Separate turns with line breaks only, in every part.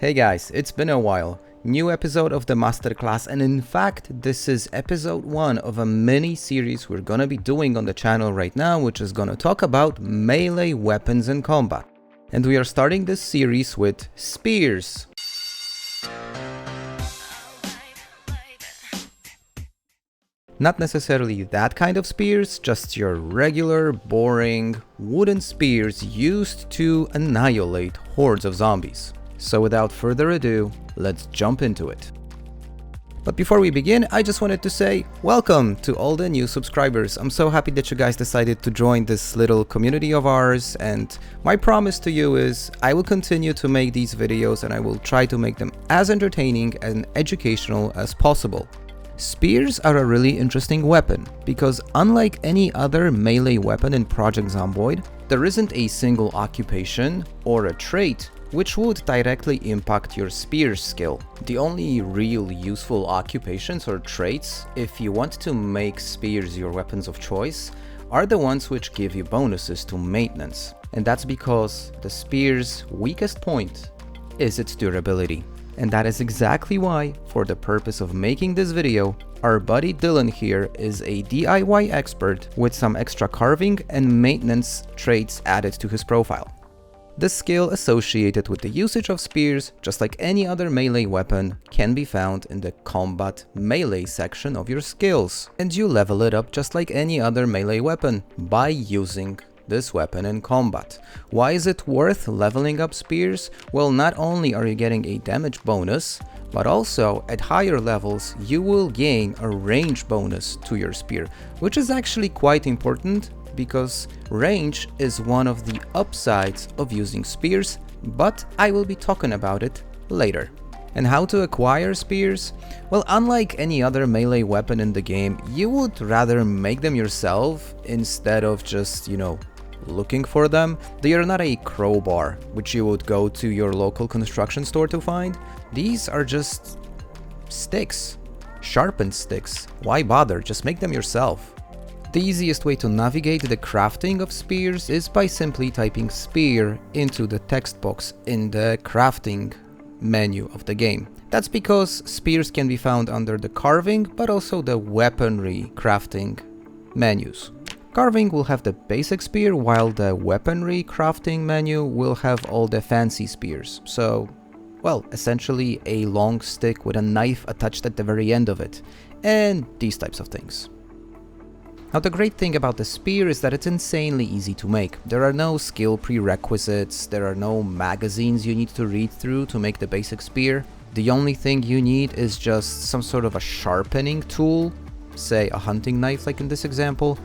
Hey guys, it's been a while. New episode of the Masterclass, and in fact, this is episode 1 of a mini series we're gonna be doing on the channel right now, which is gonna talk about melee weapons in combat. And we are starting this series with spears. Not necessarily that kind of spears, just your regular, boring, wooden spears used to annihilate hordes of zombies. So without further ado, let's jump into it. But before we begin, I just wanted to say welcome to all the new subscribers. I'm so happy that you guys decided to join this little community of ours, and my promise to you is I will continue to make these videos and I will try to make them as entertaining and educational as possible. Spears are a really interesting weapon because unlike any other melee weapon in Project Zomboid, there isn't a single occupation or a trait which would directly impact your spear skill. The only real useful occupations or traits, if you want to make spears your weapons of choice, are the ones which give you bonuses to maintenance. And that's because the spear's weakest point is its durability. And that is exactly why, for the purpose of making this video, our buddy Dylan here is a DIY expert with some extra carving and maintenance traits added to his profile. The skill associated with the usage of spears, just like any other melee weapon, can be found in the combat melee section of your skills. And you level it up just like any other melee weapon by using this weapon in combat. Why is it worth leveling up spears? Well, not only are you getting a damage bonus, but also at higher levels you will gain a range bonus to your spear, which is actually quite important because range is one of the upsides of using spears, but I will be talking about it later. And how to acquire spears? Well, unlike any other melee weapon in the game, you would rather make them yourself instead of just, looking for them. They are not a crowbar, which you would go to your local construction store to find. These are just sticks, sharpened sticks. Why bother? Just make them yourself. The easiest way to navigate the crafting of spears is by simply typing spear into the text box in the crafting menu of the game. That's because spears can be found under the carving, but also the weaponry crafting menus. Carving will have the basic spear, while the weaponry crafting menu will have all the fancy spears. So, well, essentially a long stick with a knife attached at the very end of it, and these types of things. Now, the great thing about the spear is that it's insanely easy to make. There are no skill prerequisites, there are no magazines you need to read through to make the basic spear. The only thing you need is just some sort of a sharpening tool, say a hunting knife like in this example,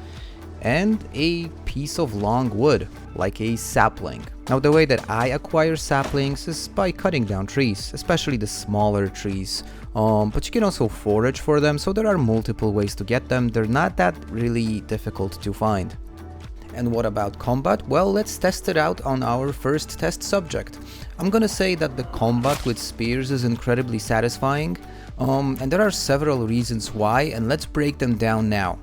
and a piece of long wood, like a sapling. Now, the way that I acquire saplings is by cutting down trees, especially the smaller trees, but you can also forage for them, so there are multiple ways to get them. They're not that really difficult to find. And what about combat? Well, let's test it out on our first test subject. I'm gonna say that the combat with spears is incredibly satisfying, and there are several reasons why, and let's break them down now.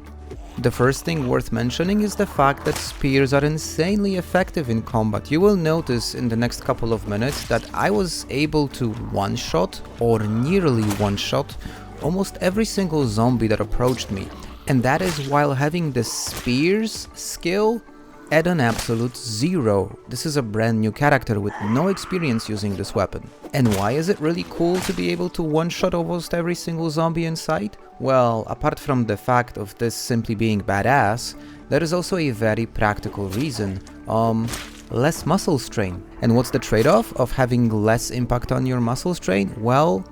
The first thing worth mentioning is the fact that spears are insanely effective in combat. You will notice in the next couple of minutes that I was able to one-shot or nearly one-shot almost every single zombie that approached me. And that is while having the spears skill at an absolute 0. This is a brand new character with no experience using this weapon. And why is it really cool to be able to one-shot almost every single zombie in sight? Well, apart from the fact of this simply being badass, there is also a very practical reason. Less muscle strain. And what's the trade-off of having less impact on your muscle strain? Well,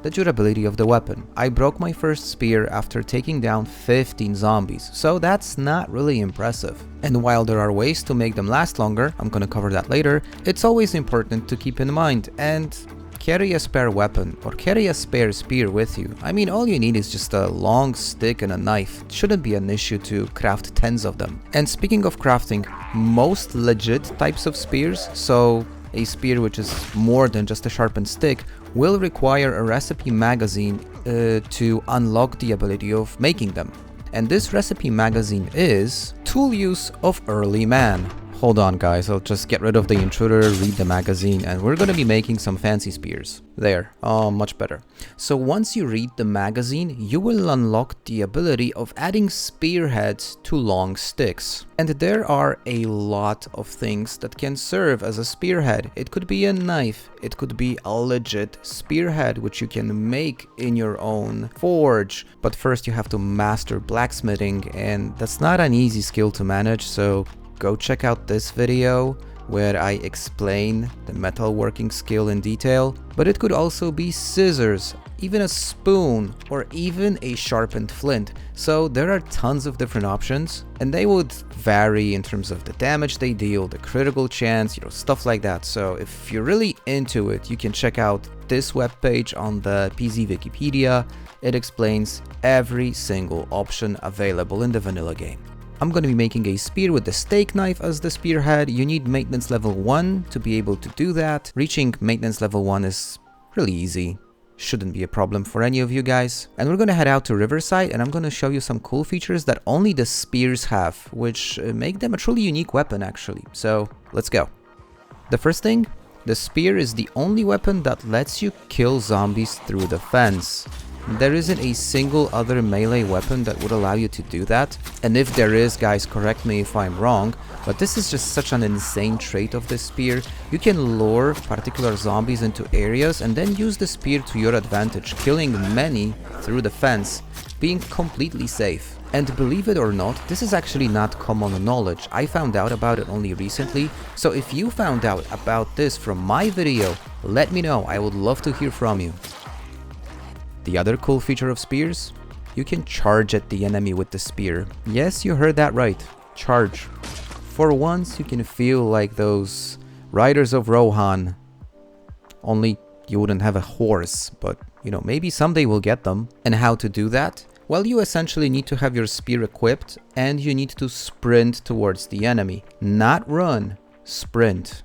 the durability of the weapon. I broke my first spear after taking down 15 zombies, so that's not really impressive. And while there are ways to make them last longer, I'm gonna cover that later, it's always important to keep in mind and carry a spare weapon or carry a spare spear with you. I mean, all you need is just a long stick and a knife. It shouldn't be an issue to craft tens of them. And speaking of crafting, most legit types of spears, so a spear which is more than just a sharpened stick, will require a recipe magazine to unlock the ability of making them. And this recipe magazine is Tool Use of Early Man. Hold on guys, I'll just get rid of the intruder, read the magazine, and we're gonna be making some fancy spears. There, much better. So once you read the magazine, you will unlock the ability of adding spearheads to long sticks. And there are a lot of things that can serve as a spearhead. It could be a knife, it could be a legit spearhead which you can make in your own forge. But first you have to master blacksmithing, and that's not an easy skill to manage, so go check out this video where I explain the metalworking skill in detail. But it could also be scissors, even a spoon, or even a sharpened flint. So there are tons of different options, and they would vary in terms of the damage they deal, the critical chance, stuff like that. So if you're really into it, you can check out this webpage on the PZ Wikipedia. It explains every single option available in the vanilla game. I'm going to be making a spear with the steak knife as the spearhead. You need maintenance level 1 to be able to do that. Reaching maintenance level 1 is really easy. Shouldn't be a problem for any of you guys. And we're going to head out to Riverside, and I'm going to show you some cool features that only the spears have, which make them a truly unique weapon actually. So let's go. The first thing, the spear is the only weapon that lets you kill zombies through the fence. There isn't a single other melee weapon that would allow you to do that. And if there is, guys, correct me if I'm wrong, but this is just such an insane trait of this spear. You can lure particular zombies into areas and then use the spear to your advantage, killing many through the fence, being completely safe. And believe it or not, this is actually not common knowledge. I found out about it only recently, so if you found out about this from my video, let me know. I would love to hear from you. The other cool feature of spears, you can charge at the enemy with the spear. Yes, you heard that right, charge. For once, you can feel like those riders of Rohan, only you wouldn't have a horse, but maybe someday we'll get them. And how to do that? Well, you essentially need to have your spear equipped, and you need to sprint towards the enemy. Not run, sprint.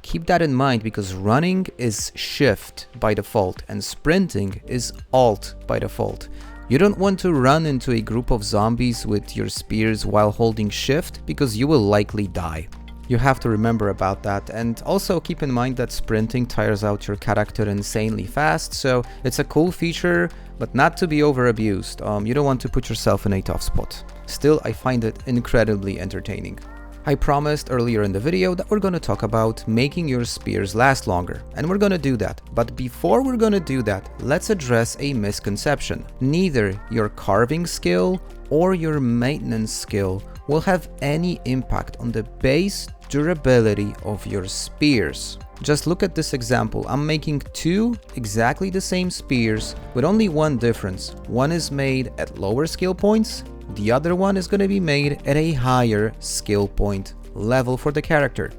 Keep that in mind, because running is shift by default and sprinting is alt by default. You don't want to run into a group of zombies with your spears while holding shift, because you will likely die. You have to remember about that, and also keep in mind that sprinting tires out your character insanely fast, so it's a cool feature, but not to be over abused. You don't want to put yourself in a tough spot. Still, I find it incredibly entertaining. I promised earlier in the video that we're going to talk about making your spears last longer, and we're going to do that. But before we're going to do that, let's address a misconception. Neither your carving skill or your maintenance skill will have any impact on the base durability of your spears. Just look at this example. I'm making two exactly the same spears with only one difference. One is made at lower skill points. The other one is going to be made at a higher skill point level for the character.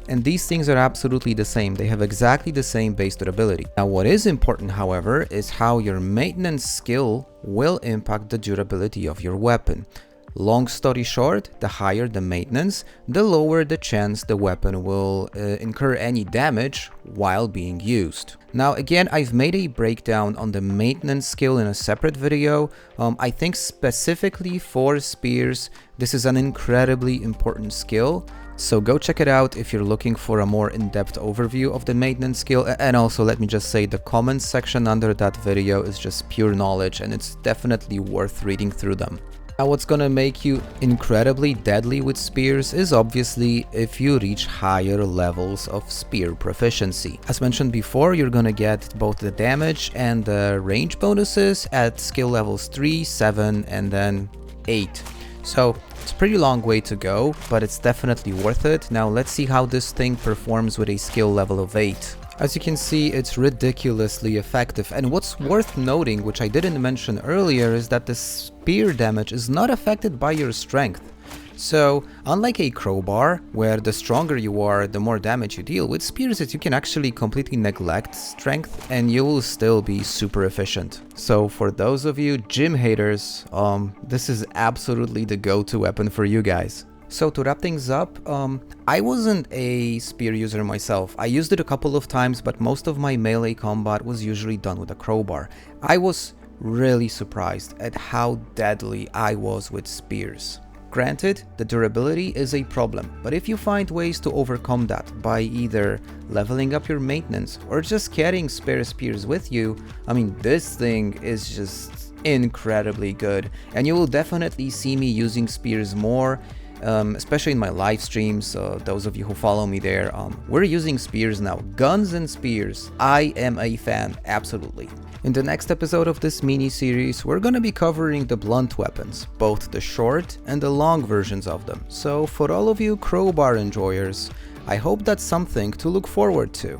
And these things are absolutely the same. They have exactly the same base durability. Now, what is important, however, is how your maintenance skill will impact the durability of your weapon. Long story short, the higher the maintenance, the lower the chance the weapon will incur any damage while being used. Now again, I've made a breakdown on the maintenance skill in a separate video. I think specifically for spears, this is an incredibly important skill. So go check it out if you're looking for a more in-depth overview of the maintenance skill. And also, let me just say, the comments section under that video is just pure knowledge, and it's definitely worth reading through them. Now, what's gonna make you incredibly deadly with spears is obviously if you reach higher levels of spear proficiency. As mentioned before, you're gonna get both the damage and the range bonuses at skill levels 3, 7, and then 8. So it's a pretty long way to go, but it's definitely worth it. Now let's see how this thing performs with a skill level of 8. As you can see, it's ridiculously effective, and what's worth noting, which I didn't mention earlier, is that the spear damage is not affected by your strength. So, unlike a crowbar, where the stronger you are, the more damage you deal, with spears you can actually completely neglect strength and you will still be super efficient. So for those of you gym haters, this is absolutely the go-to weapon for you guys. So to wrap things up, I wasn't a spear user myself. I used it a couple of times, but most of my melee combat was usually done with a crowbar. I was really surprised at how deadly I was with spears. Granted, the durability is a problem, but if you find ways to overcome that by either leveling up your maintenance or just carrying spare spears with you, I mean, this thing is just incredibly good, and you will definitely see me using spears more, especially in my live streams. Those of you who follow me there, we're using spears now. Guns and spears. I am a fan, absolutely. In the next episode of this mini-series, we're gonna be covering the blunt weapons, both the short and the long versions of them. So for all of you crowbar enjoyers, I hope that's something to look forward to.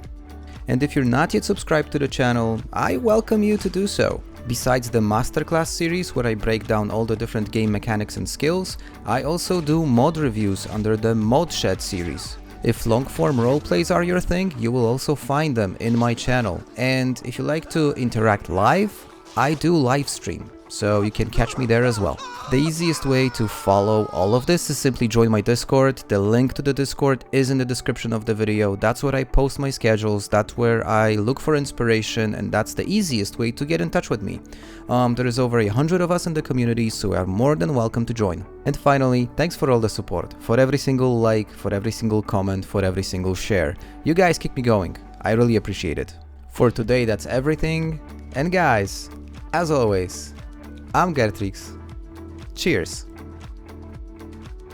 And if you're not yet subscribed to the channel, I welcome you to do so. Besides the Masterclass series, where I break down all the different game mechanics and skills, I also do mod reviews under the Mod Shed series. If long-form roleplays are your thing, you will also find them in my channel. And if you like to interact live, I do live stream, so you can catch me there as well. The easiest way to follow all of this is simply join my Discord. The link to the Discord is in the description of the video. That's where I post my schedules, that's where I look for inspiration, and that's the easiest way to get in touch with me. There is over 100 of us in the community, so you are more than welcome to join. And finally, thanks for all the support, for every single like, for every single comment, for every single share. You guys keep me going. I really appreciate it. For today, that's everything. And guys, as always, I'm Gertrix. Cheers!